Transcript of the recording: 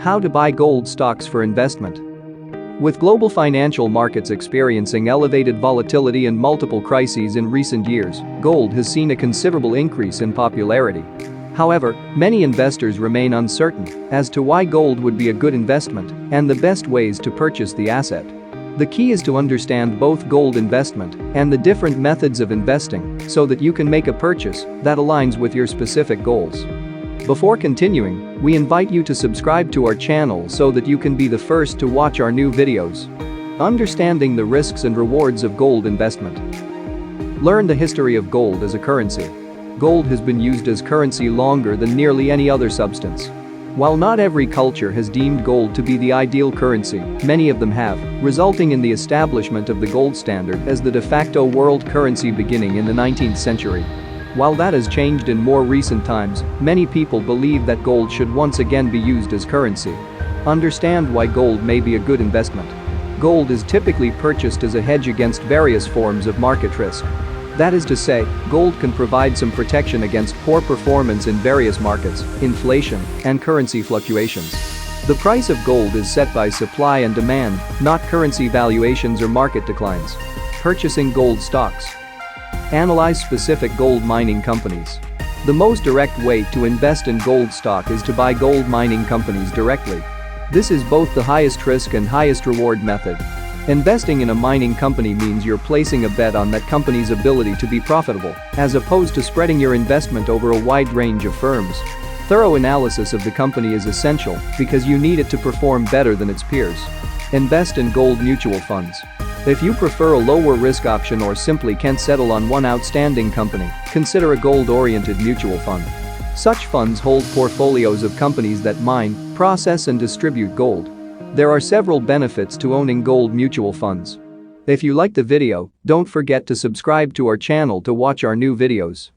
How to buy gold stocks for investment. With global financial markets experiencing elevated volatility and multiple crises in recent years, gold has seen a considerable increase in popularity. However, many investors remain uncertain as to why gold would be a good investment and the best ways to purchase the asset. The key is to understand both gold investment and the different methods of investing so that you can make a purchase that aligns with your specific goals. Before continuing, we invite you to subscribe to our channel so that you can be the first to watch our new videos. Understanding the risks and rewards of gold investment. Learn the history of gold as a currency. Gold has been used as currency longer than nearly any other substance. While not every culture has deemed gold to be the ideal currency, many of them have, resulting in the establishment of the gold standard as the de facto world currency beginning in the 19th century. While that has changed in more recent times, many people believe that gold should once again be used as currency. Understand why gold may be a good investment. Gold is typically purchased as a hedge against various forms of market risk. That is to say, gold can provide some protection against poor performance in various markets, inflation, and currency fluctuations. The price of gold is set by supply and demand, not currency valuations or market declines. Purchasing gold stocks. Analyze specific gold mining companies. The most direct way to invest in gold stock is to buy gold mining companies directly. This is both the highest risk and highest reward method. Investing in a mining company means you're placing a bet on that company's ability to be profitable, as opposed to spreading your investment over a wide range of firms. Thorough analysis of the company is essential because you need it to perform better than its peers. Invest in gold mutual funds. If you prefer a lower risk option or simply can't settle on one outstanding company, consider a gold-oriented mutual fund. Such funds hold portfolios of companies that mine, process and distribute gold. There are several benefits to owning gold mutual funds. If you liked the video, don't forget to subscribe to our channel to watch our new videos.